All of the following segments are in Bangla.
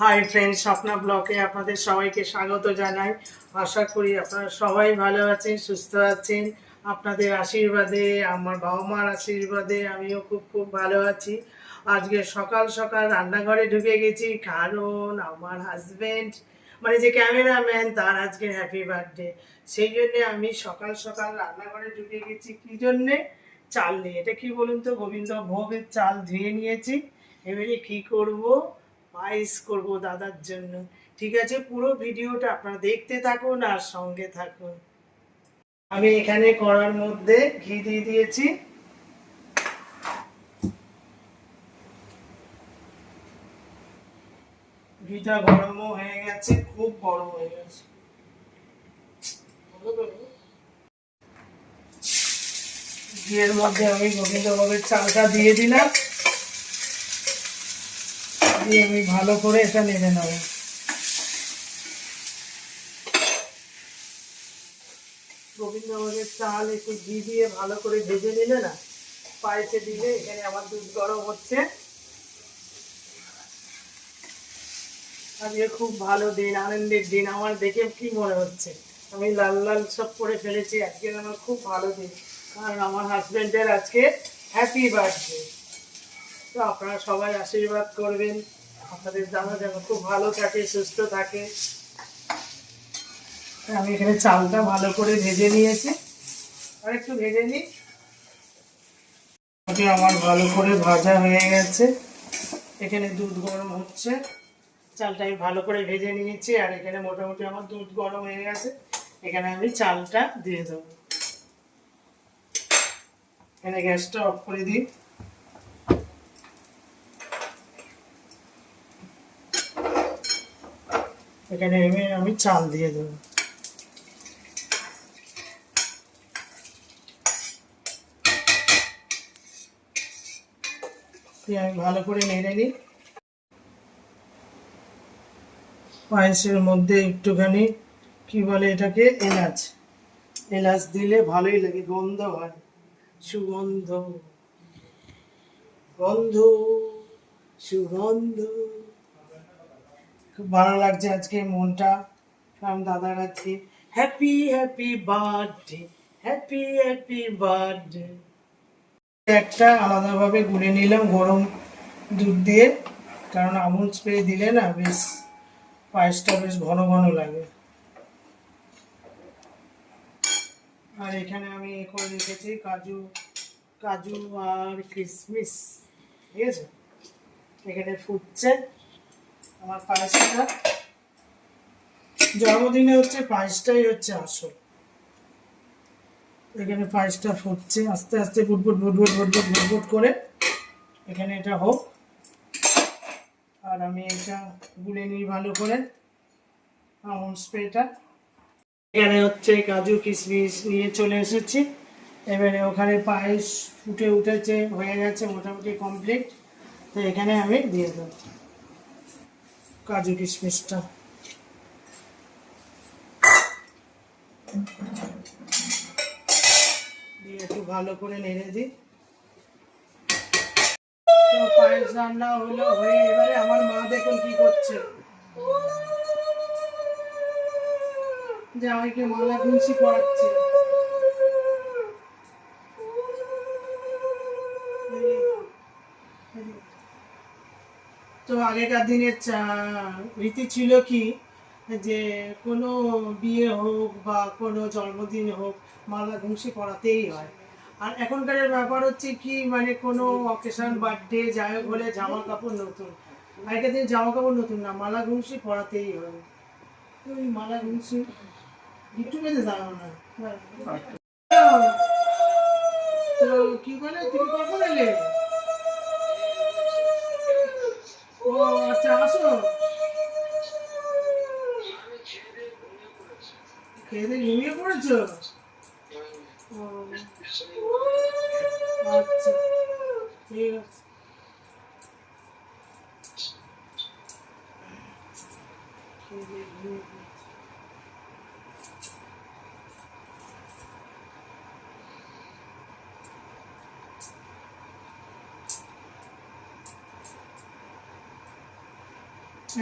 হাই ফ্রেন্ডস, স্বপ্না ব্লকে আপনাদের সবাইকে স্বাগত জানাই। আশা করি আপনারা সবাই ভালো আছেন, সুস্থ আছেন। আপনাদের আশীর্বাদে, আমার বাবা মার আশীর্বাদে আমিও খুব খুব ভালো আছি। আজকে সকাল সকাল রান্নাঘরে ঢুকে গেছি, কারণ আমার হাজব্যান্ড মানে যে ক্যামেরাম্যান, তার আজকে হ্যাপি বার্থডে। সেই জন্যে আমি সকাল সকাল রান্নাঘরে ঢুকে গেছি। কী জন্যে? চাল নিয়ে। এটা কি বলুন তো, গোবিন্দ ভোগের চাল ধুয়ে নিয়েছি। এবারে কি করব? পায়েস করব দাদার জন্য। ঠিক আছে, পুরো ভিডিওটা আপনারা দেখতে থাকুন আর সঙ্গে থাকুন। আমি এখানে কড়ার মধ্যে ঘি দিয়ে দিয়েছি। ঘিটা গরমও হয়ে গেছে, খুব গরম হয়ে গেছে। ঘিয়ের মধ্যে আমি গোবিন্দভোগের চালটা দিয়ে দিলাম, দিয়ে আমি ভালো করে এটা নেড়ে নেব। গোবিন্দভোগের চাল একটু ঘি দিয়ে ভালো করে ভেজে নিলে না, পায়েসে দিলে। এখানে আমার দুধ গরম হচ্ছে। আজকে খুব ভালো দিন, আনন্দের দিন। আমার দেখে কি মনে হচ্ছে আমি লাল লাল সব করে ফেলেছি। আজকে আমার খুব ভালো দিন, কারণ আমার হাজব্যান্ডের আজকে হ্যাপি বার্থডে। তো আপনারা সবাই আশীর্বাদ করবেন, আপনাদের দাদা যেন খুব ভালো থাকে, সুস্থ থাকে। আমি এখানে চালটা ভালো করে ভেজে নিয়েছি, আর একটু ভেজে নিই। আমার ভালো করে ভাজা হয়ে গেছে। এখানে দুধ গরম হচ্ছে, চালটা আমি ভালো করে ভেজে নিয়েছি, আর এখানে মোটামুটি আমার দুধ গরম হয়ে গেছে। এখানে আমি চালটা দিয়ে দেবো। এখানে গ্যাসটা অফ করে দিই। এখানে আমি চাল দিয়ে দেবো। আমি ভালো করে নেড়ে নিই। পায়েসের মধ্যে একটুখানি কি বলে এটাকে, এলাচ। এলাচ দিলে ভালোই লাগে, গন্ধ হয়, সুগন্ধ, গন্ধ, সুগন্ধ। খুব ভালো লাগছে আজকে মনটা, কারণ দাদার আজকে happy happy birthday, happy happy birthday. একটা আলাদাভাবে গুলে নিলাম গরম দুধ দিয়ে, কারণ আমুল স্প্রে দিলে না বেশ পায়েসটা বেশ ঘন ঘন লাগে। আর এখানে আমি করে রেখেছি কাজু, কাজু আর কিশমিশ। ঠিক আছে, এখানে ফুটছে আমার পায়েসটা। জন্মদিনে হচ্ছে পায়েসটাই হচ্ছে আসল। এখানে পায়েসটা ফুটছে, আস্তে আস্তে ফুটফুট ফুটফুট ফুটফুট ফুটফুট করে এখানে এটা হোক। আর আমি এটা গুলে নিই ভালো করে আমুল স্প্রেটা। এখানে হচ্ছে কাজু কিশমিশ নিয়ে চলে এসেছি। এবারে ওখানে পায়েস ফুটে উঠেছে, হয়ে গেছে মোটামুটি কমপ্লিট। তো এখানে আমি দিয়ে দেবো কাজু কিশমিশটা। দিয়ে একটু ভালো করে নেড়ে দিই। তো পায়েস রান্না হলো, হয়ে এবারে আমার মা দেখুন কি করছে। জামাইকে মালা গুনছি পড়াচ্ছে। তো আগেকার দিনের রীতি ছিল কি, যে কোনো বিয়ে হোক বা কোনো জন্মদিন হোক, মালা ঘুষি পড়াতেই হয়। আর এখনকার ব্যাপার হচ্ছে কি, মানে কোনো অকেশন, বার্থডে যাই হোক হলে জামা কাপড় নতুন। আগেকার দিনে জামা কাপড় নতুন না, মালা ঘুষি পড়াতেই হয়। তো ওই মালা ঘুষি একটু বেঁধে দাঁড়াও না। তো কি বলে, তুমি কখন এলে? ও আচ্ছা, আসো। খেয়ে দিয়ে ঘুমিয়ে পড়েছো? ও আচ্ছা, ঠিক আছে। খেয়ে দিয়ে ঘুমিয়ে পড়েছো।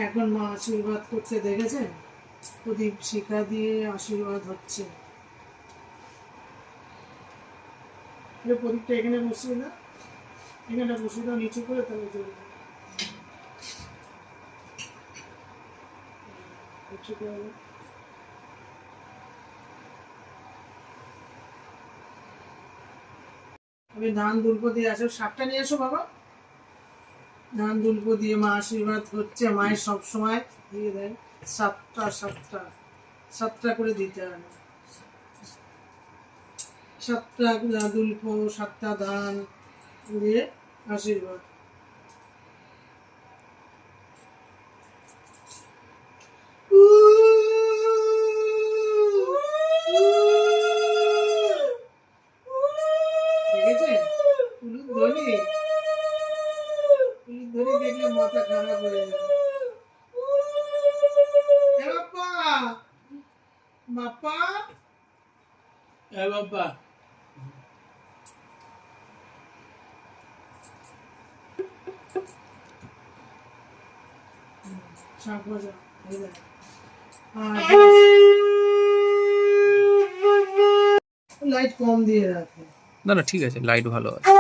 এখন মা আশীর্বাদ করতে দেখেছেন, প্রদীপ শিখা দিয়ে আশীর্বাদ হচ্ছে। প্রদীপটা এখানে বসিয়ে না, এখানে বসিয়ে দাও নিচু করে, তাহলে চলবে। আমি ধান দুল্প দিয়ে আসো, শাকটা নিয়ে এসো বাবা। ধান দুল্প দিয়ে মা আশীর্বাদ করছে। মায়ের সব সময় দিয়ে দেয় সাতটা সাতটা সাতটা করে দিতে হবে। সাতটা দুল্প, সাতটা ধান দিয়ে আশীর্বাদ। দেখেছেন উলুদ ধ্বনি, উলুদ ধ্বনি দেখলে মাথা খারাপ হয়ে যাবে। বাপ্পা, বাপ্পা, বাপ্পা, শাক ভাজা হয়ে যায়। লাইট কম দিয়ে রাখে। না না ঠিক আছে, লাইট ভালো আছে।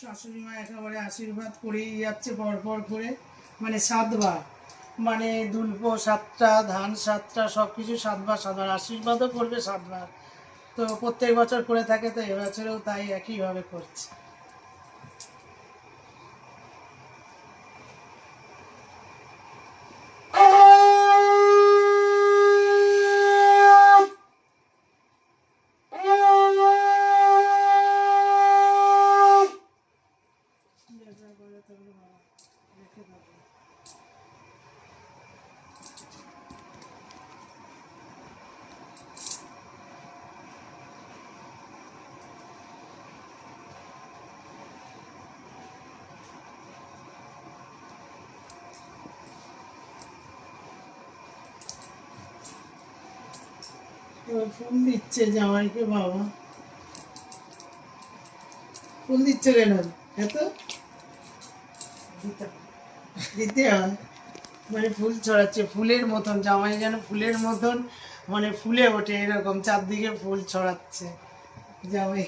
শাশুড়ি মা একেবারে আশীর্বাদ করেই যাচ্ছে পরপর করে, মানে 7বার, মানে দুল্প 7টা, ধান 7টা, সব কিছু 7বার 7বার আশীর্বাদও করবে 7বার। তো প্রত্যেক বছর করে থাকে, তো এবছরেও তাই একইভাবে করছে। ফুল দিচ্ছে জামাইকে বাবা, ফুল দিচ্ছে কেন এত? দিতে হয়, মানে ফুল ছড়াচ্ছে ফুলের মতন, জামাই যেন ফুলের মতন মানে ফুলে ওঠে, এরকম চারদিকে ফুল ছড়াচ্ছে জামাই।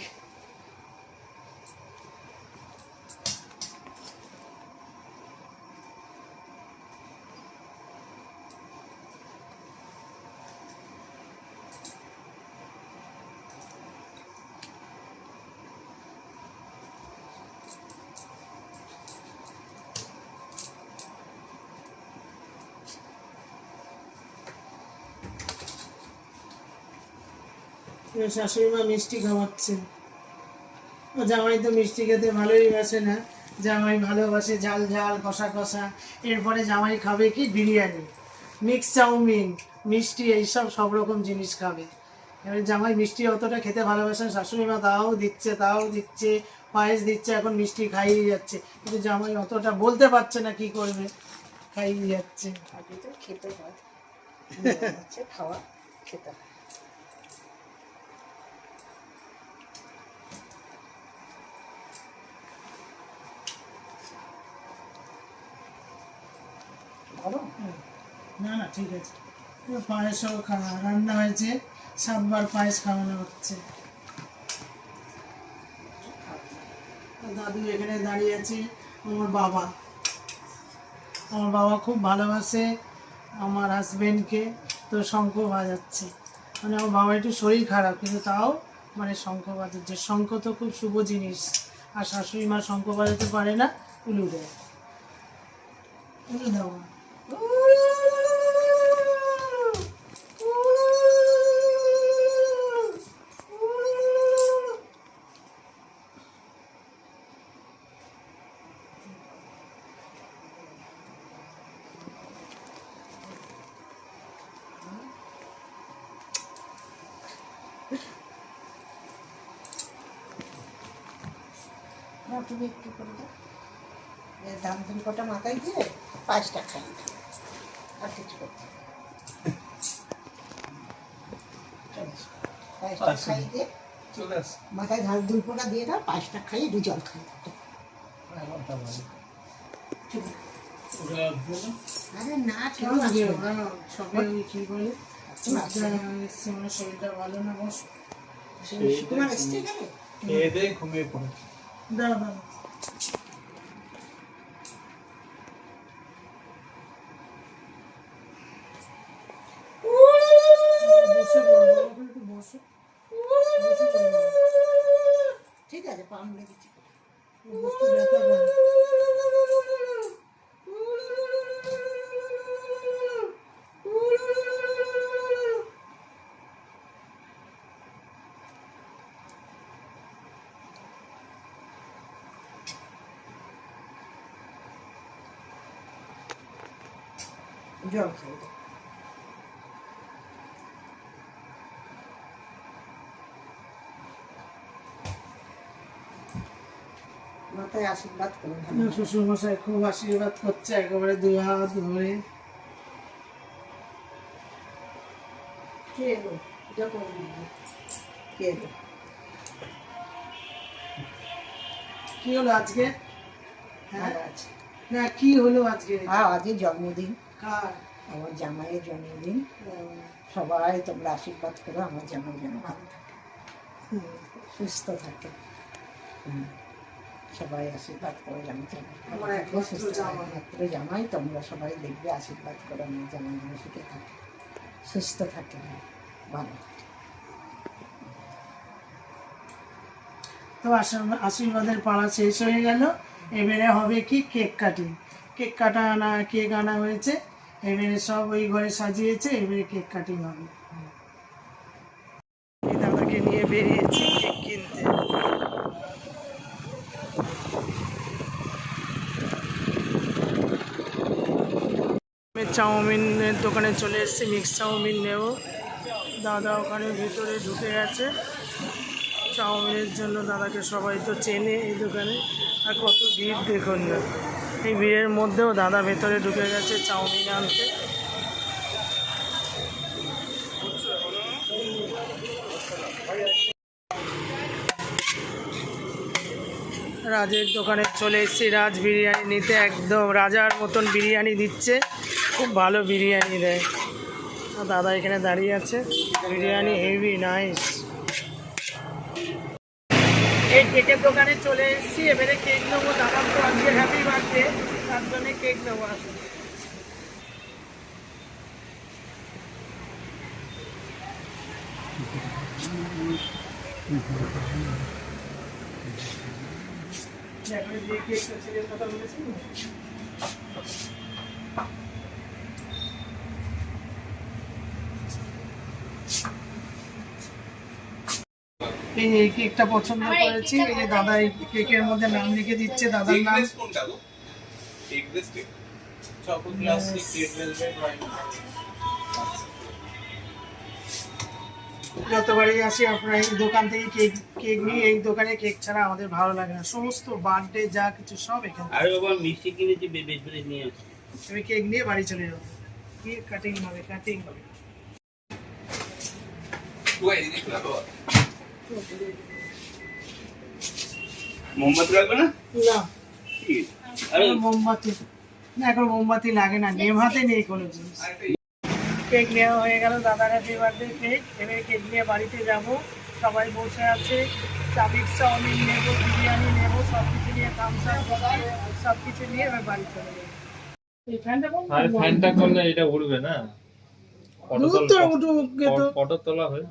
শাশুড়ি মা মিষ্টি খাওয়াচ্ছে। জামাই তো মিষ্টি খেতে ভালোই বাসে না, জামাই ভালোবাসে ঝাল ঝাল কষা কষা। এরপরে জামাই খাবে কি বিরিয়ানি, মিক্স চাউমিন, মিষ্টি, এইসব সব রকম জিনিস খাবে। এবার জামাই মিষ্টি অতটা খেতে ভালোবাসেন, শাশুড়ি মা তাও দিচ্ছে তাও দিচ্ছে, পায়েস দিচ্ছে, এখন মিষ্টি খাইয়ে যাচ্ছে, কিন্তু জামাই অতটা বলতে পারছে না কি করবে, খাইয়ে যাচ্ছে। আগে তো খেতে হয়, খাওয়া খেতে হয়। না না ঠিক আছে, পায়েসও খাওয়া রান্না হয়েছে, 7বার পায়েস খাওয়ানো হচ্ছে। দাদু এখানে দাঁড়িয়ে আছে। আমার বাবা, আমার বাবা খুব ভালোবাসে আমার হাজবেন্ডকে, তো শঙ্খ বাজাচ্ছে। মানে আমার বাবা একটু শরীর খারাপ, কিন্তু তাও মানে শঙ্খ বাজাচ্ছে। শঙ্খ তো খুব শুভ জিনিস, আর শাশুড়ি মা শঙ্খ বাজাতে পারে না, উলু দেয়, উলু দাও। না তুমি একটু করে দাও, ধান ধুন কটা মাথায় দিয়ে পায়েসটা খাই, আর কিছু করতে হবে না। চলে এসো। পায়েসটা খাই দিয়ে মাথায় ধান দুই ফোঁটা দিয়ে দাও, পায়েসটা খাইয়ে দু জল খাই। আরে না কেউ আসবে না। সবাই কি বলে আমার শরীরটা ভালো না, বস সুকুমার এসছে এখানে? খেয়ে দিয়ে ঘুমিয়ে পড়েছে। দাঁড়া দাঁড়া। বসে পড়ো, একটু বসো, বসে পড়ো। ঠিক আছে, পাম লেগেছে। বসতে ব্যথা করে। জল খাই দাও। মাথায় আশীর্বাদ করো। শ্বশুর মশাই খুব আশীর্বাদ করছে, একেবারে দু হাত ধরে। কে এলো? যখন কে এলো? কি হলো আজকে? হ্যাঁ ভালো আছে। না, কি হলো আজকে? আজকে জন্মদিন, কার? আমার জামাইয়ের জন্মদিন। হুম, সবাই তোমরা আশীর্বাদ করো, আমার জামাই যেন ভালো থাকে, সুস্থ থাকে। সবাই আশীর্বাদ করো, জামাই যেন ভালো আমার থাকে, একমাত্র সুস্থ থাকে। জামাই। একমাত্র জামাই, তোমরা সবাই দেখবে, আশীর্বাদ করো, আমার জামাই যেন সুখে থাকে, সুস্থ থাকে, ভালো থাকে। তো আশীর্বাদের পাড়া শেষ হয়ে গেল। এবারে হবে কি কেক কাটিং। কেক আনা হয়েছে, এবারে সব ওই ঘরে সাজিয়েছে, এবারে কেক কাটিং হবে। এই দাদাকে নিয়ে বেরিয়েছি কেক কিনতে। আমি চাউমিনের দোকানে চলে এসেছি, মিক্স চাউমিন নেব। দাদা ওখানে ভিতরে ঢুকে গেছে চাউমিনের জন্য। দাদাকে সবাই তো চেনে এই দোকানে। আর কত ভিড় দেখুন না, এই ভিড়ের মধ্যেও দাদা ভেতরে ঢুকে গেছে চাউমিন আনতে। রাজের দোকানে চলে এসেছি রাজ বিরিয়ানি নিতে। একদম রাজার মতন বিরিয়ানি দিচ্ছে, খুব ভালো বিরিয়ানি দেয়। আর দাদা এখানে দাঁড়িয়ে আছে, বিরিয়ানি হেভি নাইস। এই কেকের দোকানে চলে এসেছি, এবারে কেক নেবো। দাদার তো আজকে হ্যাপি বার্থডে, তার জন্য কেক নেবো। আসুন। যে কেকটা ছেলের কথা বলেছি না? এই কেকটা পছন্দ করেছি। এই যে দাদা এই কেকের মধ্যে নাম লিখে দিচ্ছে, দাদার নাম। যতবারই আসি আপনারা এই দোকান থেকে কেক নিই। এই দোকানে কেক ছাড়া আমাদের ভালো লাগে না। সমস্ত বার্থডে যা কিছু সব এখানে। আরে বাবা মিষ্টি কিনেছি, বেশ বেশ নিয়ে আসি। আমি কেক নিয়ে বাড়ি চলে যাবো। কেক কাটিং হবে, কাটিং হবে। মোমবাতি লাগবে না? না, আরে মোমবাতি না, এখন মোমবাতি লাগে না, নেভাতে নেই কোনো জিনিস। কেক নেওয়া হয়ে গেল, দাদার হ্যাপি বার্থডে কেক। এবারে কেক নিয়ে বাড়িতে যাব। সবাই বসে আছে, চাবির চাউমিন নেবো, বিরিয়ানি নেবো, সব কিছু নিয়ে সব কিছু নিয়ে এবার বাড়ি চলে যাবো। এই ফ্যানটা কোন? আর ফ্যানটা করলে এটা উড়বে না, ফটো তোলা হয়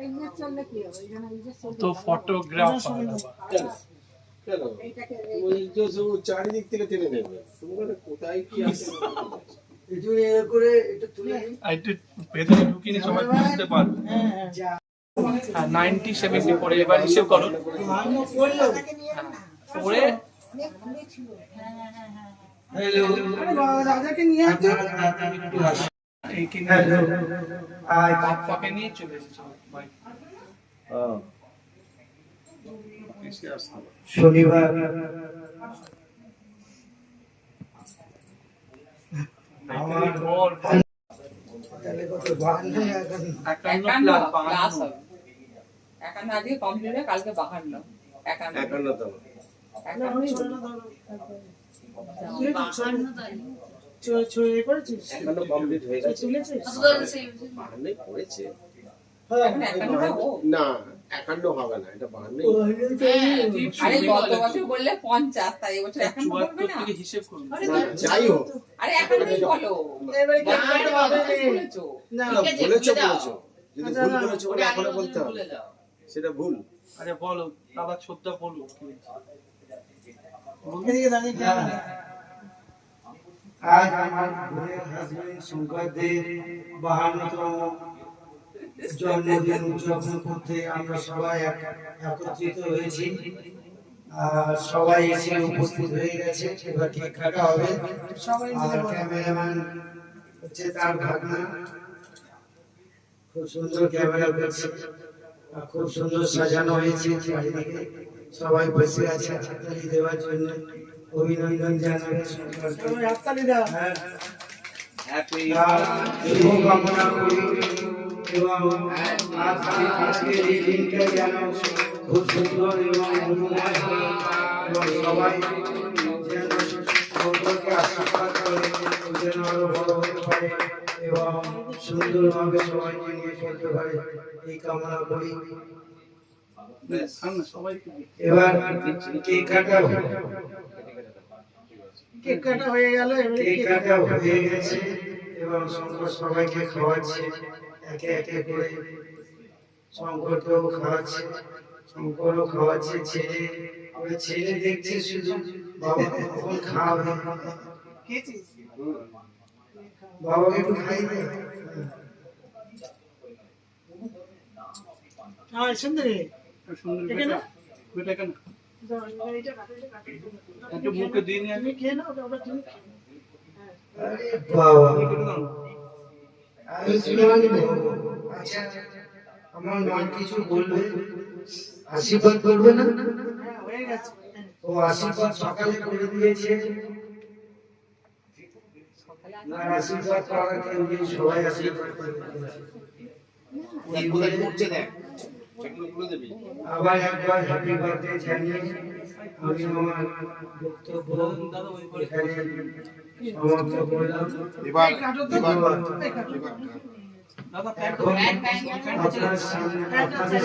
এই যে চললে কি হবে? এই জন্য এই যে চললে তো ফটোগ্রাফ চারিদিক থেকে টেনে নেবে। তোমার কোথায় কি আছে একটু ভেতরে ঢুকিয়ে সবাই বুঝতে পারবে। হ্যাঁ হ্যাঁ, 90 70 পরে এবার হিসেব করো, তাকে নিয়ে এলো না, পরে অনেক ঘুরে ছিল। আরে বাবা, রাজাকে নিয়ে আসতে হবে। পাপে নিয়ে চলে এসেছে বাইক। এসে আসতে হবে। শনিবার আমার তাহলে কত 52 এখন 51 ক্লাস 52 হবে 51 আজকে কমপ্লিট হয়ে কালকে 52 51 51তম। ছুঁয়ে করেছিস? এখনো কমপ্লিট হয়ে গেছে। তুলেছিস? 52 পড়েছে। এখন 51টা হোক। না 51 হবে না, এটা 52। আরে গত বছর বললে 50 তাই এবছর 51 বলবে 74 না থেকে হিসেব করুন। না, যাই হোক, আরে 51 বলো এবারে কেক কাটা হবে রে। বলেছো না, বলেছো যদি আচ্ছা, ভুল না, করেছো বলে এখনো বলতে হবে, সেটা ভুল। আরে বলো দাদা ছোটটা বলো এদিকে দাঁড়িয়ে কেন? আজ আমার বোনের হাজবেন্ড শঙ্কর দের 52তম জন্মদিন উদযাপন করতে আমরা সবাই একত্রিত হয়েছি। আর সবাই এসে উপস্থিত হয়ে গেছে। এবার কেক কাটা হবে। সবাই আর মিলে বলো। ক্যামেরাম্যান হচ্ছে তার ভাগনা, খুব সুন্দর ক্যামেরা করছে। আর খুব সুন্দর সাজানো হয়েছে চারিদিকে। সবাই বসে আছে হাততালি দেওয়ার জন্য। অভিনন্দন জানাবে শঙ্করকে। সবাই হাততালি দাও। শুভকামনা করি এবং আজকের এই দিনটা যেন খুব সুন্দর এবং মনোময় হয় এবং সবাই যেন শঙ্করকে আশীর্বাদ করে যেন আরো বড় হতে পারে এবং সুন্দরভাবে সবাইকে নিয়ে চলতে পারে, এই কামনা করি। সবাই এবার কেক কাটা কেক কাটা হয়ে গেল, এবারে কেক কেক কাটা হয়ে গেছে এবং শঙ্কর সবাইকে খাওয়াচ্ছে একে একে করে। শঙ্করকেও খাওয়াচ্ছে, শঙ্করও খাওয়াচ্ছে। ছেলে দেখছে শুধু বাবা কখন খাওয়াবে, খেয়েছিস? বাবাকে একটু খাই দে। হ্যাঁ, সুন্দরী। সুন্দর এখানে? বেটা কেন দাও, এইটা কাটো, এটা কাটো। একটু মুখে দিয়ে নিয়ে তুমি খেয়ে নাও, তারপর তুমি খেয়ে নাও। আরে বাবা, আমি শুনলাম আচ্ছা আমার মা কিছু বলবে, আশীর্বাদ করবে না? হ্যাঁ, হয়ে গেছে। ও আশীর্বাদ সকালে করে দিয়েছে। আর আশীর্বাদ করার কেউ নেই, সবাই আশীর্বাদ করে দিয়েছে। আবার একবার হ্যাপি বার্থডে জানিয়ে আমি আমার বক্তব্য এখানে সমাপ্ত করলাম। এবার এই কাটো তো। এই কাটো। দাদা এখন আপনাদের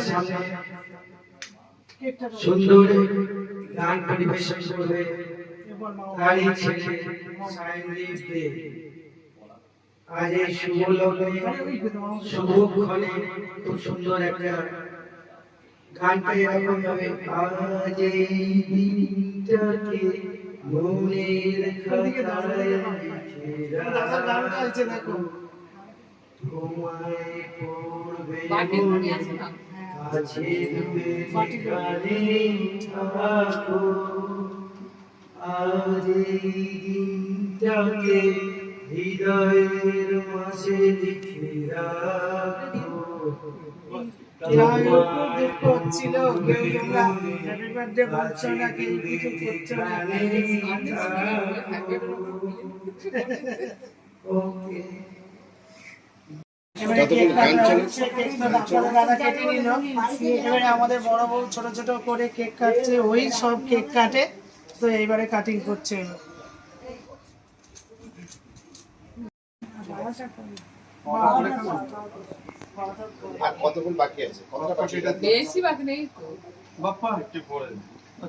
সামনে কেকটা দাও। সুন্দর গান পরিবেশন করবে এরপর মা তারই ছেলে সায়নদীপ দে। আজ এই শুভ লগ্নে শুভক্ষণে খুব সুন্দর একটা গানটা এরকম হবে, আজ এই দিনটাকে মনের খাতায় লিখে দাদার গান গাইছে দেখো। তোমায় পড়বে বাটি মনে, আছে না আছে ডুবে গানে থাকো। আজ এই দিনটাকে হৃদয়ের মাঝে লিখে রাখো। যাই হোক, খুব দুঃখ হচ্ছিল, কেউ তোমরা হ্যাপি বার্থডে বলছো না, কেউ কিছু করছো না। ওকে। এবারে কেক কাটা হচ্ছে, কেকটা আপনাদের দাদা কেটে নিল। এবারে আমাদের বড় বউ ছোট ছোট করে কেক কাটছে, ওই সব কেক কাটে, তো এইবারে কাটিং করছে। আর কতক্ষণ বাকি আছে? কতটা বাকি আছে? বেশি বাকি নেই তো বাপ্পা একটু পরে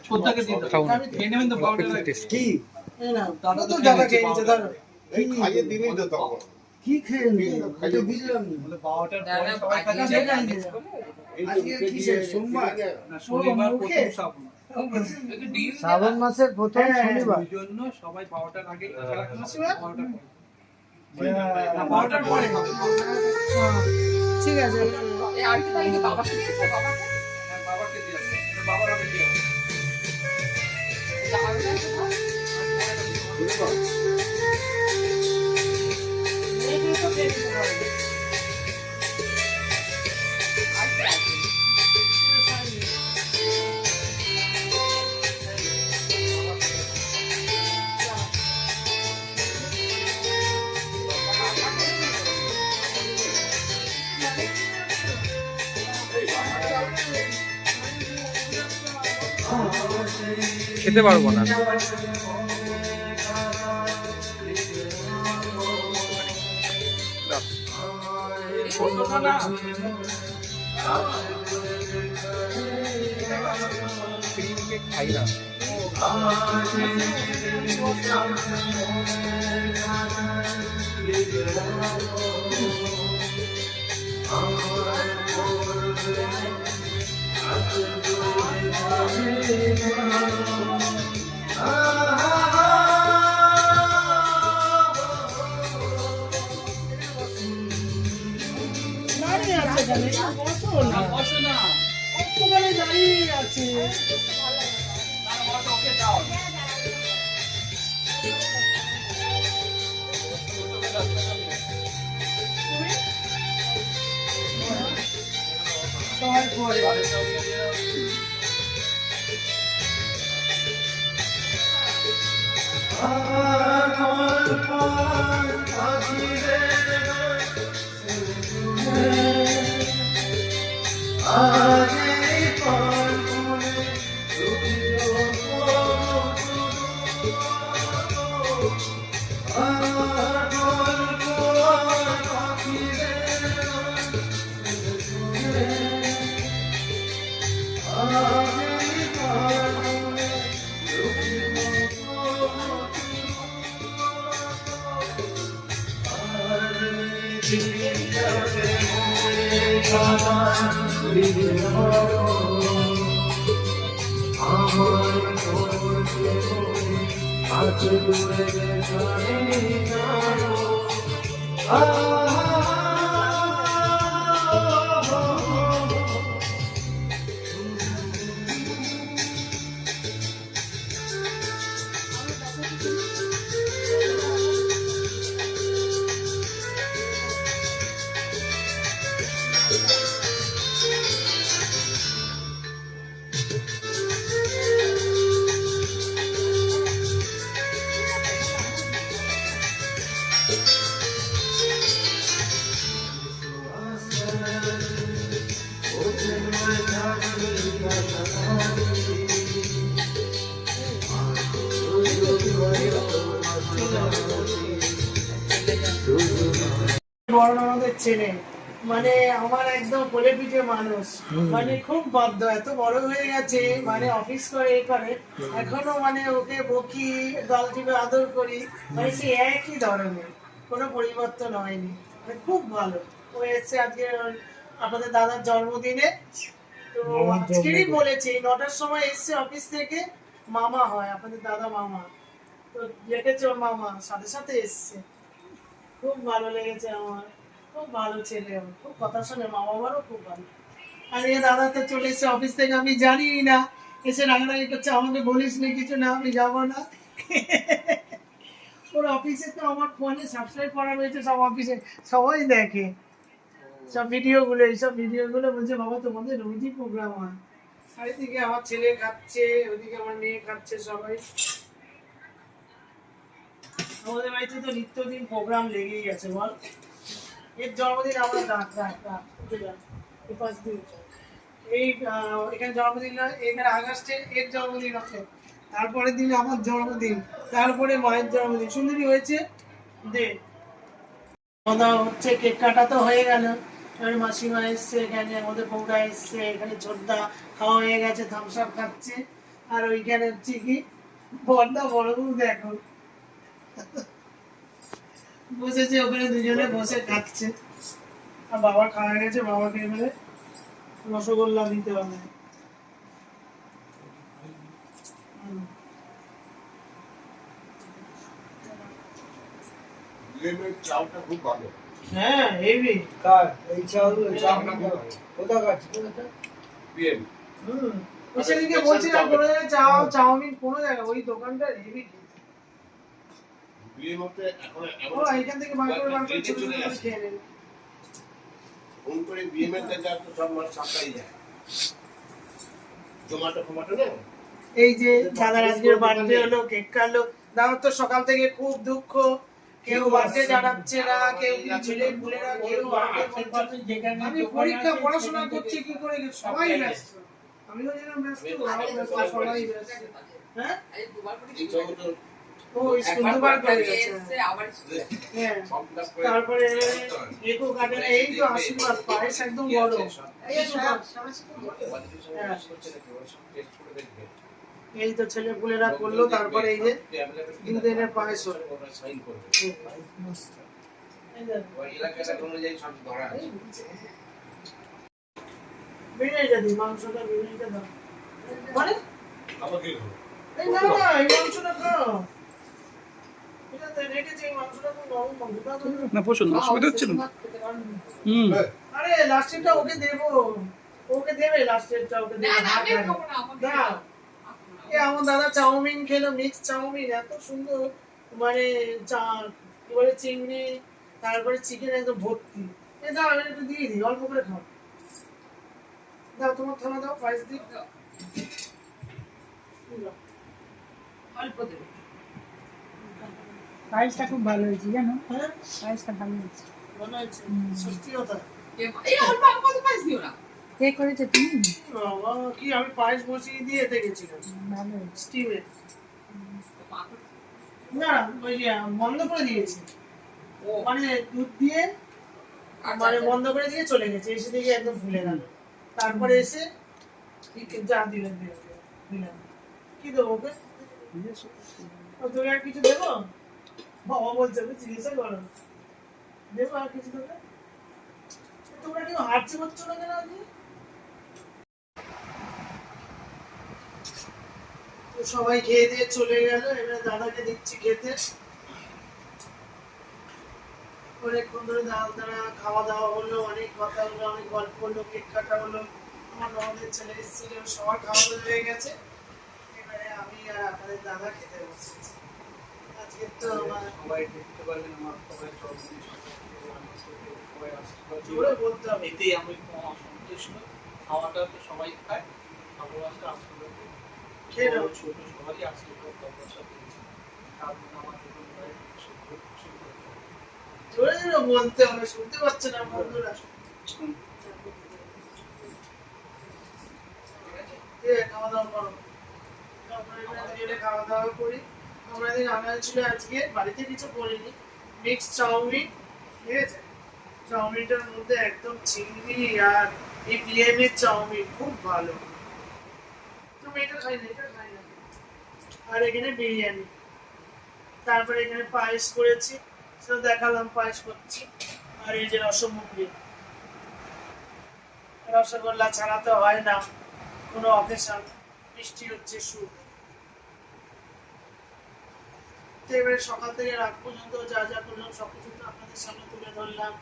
ছোটটাকে দিয়ে দাও খাও না। খেয়ে নেবেন তো পাউডার একটু taste কি এই নাও, দাদা তো তো দাদা খেয়ে নিচ্ছে, ধরো। এই খাইয়ে দিবি তো তখন। কি খেয়ে নিয়ে এটা বুঝলাম না। বলে 12টার দাদা পরে সবাই বাকি খাচ্ছে খাচ্ছে। নেই mix করে। এই তো আজকে মুখে কিসের দিয়ে- সোমবার? না শনিবার মুখে? প্রথম শ্রাবণ একটু ডিম শ্রাবণ মাসের প্রথম শনিবার। ওই জন্য সবাই 12টার আগে খেলা করছে শিবা? 12টার পরে না, 12টার পরে খাবে ঠিক আছে। এই আর কি তাহলে কি বাবাকে দিয়েছে বাবাকে হ্যাঁ, বাবাকে দিয়ে আসো বাবার আগে দিয়ে আসো যাবে না তো এইগুলো তো খেয়ে নিতে হবে। আর কি আছে খেতে পারবো না। ফটোটা না ক্রিমকে খাই না। দাঁড়িয়ে আছে কেন? একটু বসো না। বসো না একটুখানি দাঁড়িয়ে আছে। না বসো ওকে দাও সবাই পরে। বড় আমাদের ছেলে মানে আমার একদম কোলে পিঠে মানুষ, মানে খুব বাধ্য, এত বড় হয়ে গেছে, মানে অফিস করে এ করে, এখনো মানে ওকে বকি, গাল টিপে আদর করি, মানে সে একই ধরনের, কোনো পরিবর্তন হয়নি, মানে খুব ভালো। ও এসছে আজকে আপনাদের দাদার জন্মদিনে, তো আজকেরই বলেছি 9টার সময় এসছে অফিস থেকে, মামা হয় আপনাদের দাদা মামা, তো ডেকেছে ওর মামা, সাথে সাথে এসছে, খুব ভালো লেগেছে আমার, খুব ভালো ছেলে, খুব কথা শোনে, মা বাবারও খুব ভালো। আর এ দাদা তো চলে এসছে অফিস থেকে, আমি জানি না, এসে রাগারাগি করছে, আমাকে বলিস নি কিছু না, আমি যাবো না। ওর অফিসে তো আমার ফোনে সাবস্ক্রাইব করা রয়েছে, সব অফিসে সবাই দেখে সব ভিডিওগুলো, এইসব ভিডিওগুলো, বলছে বাবা তোমাদের রোজই প্রোগ্রাম হয়। আর এদিকে আমার ছেলে খাচ্ছে, ওদিকে আমার মেয়ে খাচ্ছে, সবাই। আমাদের বাড়িতে তো নিত্যদিন প্রোগ্রাম লেগেই আছে বল। এর জন্মদিন আমার এই এখানে জন্মদিন নয়, এখানে আগস্টে এর জন্মদিন আছে, তারপরের দিন আমার জন্মদিন, তারপরে মায়ের জন্মদিন। সুন্দরী হয়েছে দে খাওয়া হচ্ছে, কেক কাটা তো হয়ে গেল, এবার মাসিমা এসছে, এখানে আমাদের বৌরা এসছে, এখানে ছোটদা খাওয়া হয়ে গেছে, থামস আপ খাচ্ছে, আর ওইখানে হচ্ছে কি বড়দা বড় বউ দেখো বসেছে ওখানে, দুজনে বসে খাচ্ছে, আর বাবা খাওয়া গেছে, বাবাকে এবারে রসগোল্লা দিতে হবে। চাউটা খুব ভালো। হ্যাঁ হেভি। কার এই চাউল কোথা কাছে বিএম সেদিকে বলছিলাম কোনো জায়গায় চাউমিন কোনো জায়গায়, ওই দোকানটা হেভি। বিএম হতে এখন ও এখান থেকে বার করে ছোট ছোট করে খেয়ে নেবে। ফোন করে বিএম এর কাছে তো সব মাছ সাপ্লাই যায়, জোম্যাটো ফোমাটো না। এই যে দাদার আজকের বার্থডে হলো, কেক কাটলো, দাদার তো সকাল থেকে খুব দুঃখ, কেউ বার্থডে জানাচ্ছে না, কেউ ছেলে পুলেরা কেউ আমি পরীক্ষা পড়াশোনা করছি কি করে, সবাই ব্যস্ত, আমিও যেন ব্যস্ত, সবাই ব্যস্ত। হ্যাঁ এই দুবার করে এই ছবি তো ও স্কুল দুবার করে গেছে এসে আবার স্কুলে হ্যাঁ সব ক্লাস করে তারপরে ইকো গার্ডেনে এই তো আশীর্বাদ পায়েস একদম বড় এই সমস্ত হ্যাঁ। টেস্ট করে দেখবে এই তো ছেলে পুলেরা করলো তারপরে এই যে দুধের পায়েস হলো সাইন করবে এই যে ওই এলাকাটা অনুযায়ী সব ধরা আছে বিরিয়ানিটা দিই মাংসটা বিরিয়ানিটা দাও মানে আবার কি হলো এই না না এই মাংসটা খাও এটা তো রেখেছি এই মাংসটা তো নরম মাংস দাও তো। না পছন্দ অসুবিধা হচ্ছে না খেতে পারবো না। হুম আরে লাস্টেরটা ওকে দেবো ওকে দেবে লাস্টেরটা ওকে না দেবে না আমি আর খাবো না আমাকে দাও। এ আমার দাদা চাউমিন খেলো মিক্স চাউমিন এত সুন্দর মানে কি বলে চিংড়ি তারপরে চিকেন একদম ভর্তি এ দাও আমি একটু দিয়ে দিই অল্প করে খাও দাও তোমার থালা দাও পায়েস দিই অল্প দেবো পায়েসটা খুব ভালো হয়েছে জানো হ্যাঁ পায়েসটা ভালো হয়েছে মনে হচ্ছে সত্যি কথা এই অল্প আমাকে কত পাইস দিও না কে করেছে তুমি বাবা কি আমি পায়েস বসিয়ে দিয়ে এতে গেছিলাম ভালো হয়েছে স্টিমে না ওই যে বন্ধ করে দিয়েছি ও মানে দুধ দিয়ে মানে বন্ধ করে দিয়ে চলে গেছে এসে দেখি একদম ফুলে গেল তারপরে এসে যা দিলেন দিলাম কি দেবো ওকে ও তোকে আর কিছু দেবো বাবা বলছে আমি জিজ্ঞাসা করো দেবো আর কিছু দেবে তোমরা কেউ হাঁটছে করছো না কেন আজকে তো সবাই খেয়ে দিয়ে চলে গেল এবারে দাদাকে দিচ্ছি খেতে অনেকক্ষণ ধরে দাদা খাওয়া দাওয়া হলো অনেক কথা হলো অনেক গল্প হলো কেক কাটা হলো আমার ননদের ছেলে এসেছিল সবার খাওয়া দাওয়া হয়ে গেছে এবারে আমি আর আপনাদের দাদা খেতে বসেছি আজকে তো আমার সবাই দেখতে পারলেন আমার সবাই সব সবাই আশীর্বাদ জোরে বলতে হবে এতেই আমি সন্তুষ্ট খাওয়াটা তো সবাই খায় ভালোবাসা আশীর্বাদ খেয়ে নাও। ছোট সবারই আশীর্বাদ ভালোবাসা পেয়েছি কারণ আমার জীবন ভাই খুশি জোরে জোরে বলতে হবে শুনতে পাচ্ছে না বন্ধুরা খাওয়া দাওয়া করো আমরা এখানে খাওয়া দাওয়া করি আমাদের রান্না ছিল আজকে বাড়িতে কিছু করিনি মিক্স চাউমিন ঠিক আছে চাউমিনটার মধ্যে একদম চিংড়ি আর এই বিরিয়ানির চাউমিন খুব ভালো তুমি এটা খাই না আর এখানে বিরিয়ানি তারপরে এখানে পায়েস করেছি সেটা দেখালাম পায়েস করছি আর এই যে রসমুখী রসগোল্লা ছাড়া তো হয় না কোনো অকেশন মিষ্টি হচ্ছে সুখ তো এবারে সকাল থেকে রাত পর্যন্ত যা যা করলাম সবকিছু তো আপনাদের সামনে তুলে ধরলাম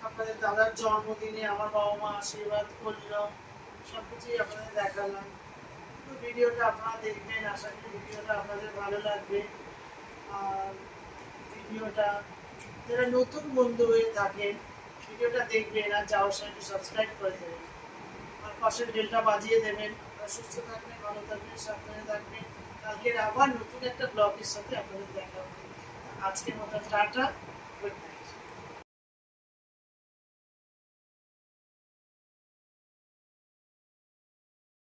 আপনাদের দাদার জন্মদিনে আমার বাবা মা আশীর্বাদ করলো সবকিছুই আপনাদের দেখালাম তো ভিডিওটা আপনারা দেখবেন আশা করি ভিডিওটা আপনাদের ভালো লাগবে আর ভিডিওটা যারা নতুন বন্ধু হয়ে থাকেন ভিডিওটা দেখবেন আর যাওয়ার সময় সাবস্ক্রাইব করে দেবেন আর পাশের বেলটা বাজিয়ে দেবেন আর সুস্থ থাকবেন ভালো থাকবেন সাবধানে থাকবেন কালকের আবার নতুন একটা ব্লগের সাথে আপনাদের দেখা হবে আজকের মতো টাটা গুড নাইট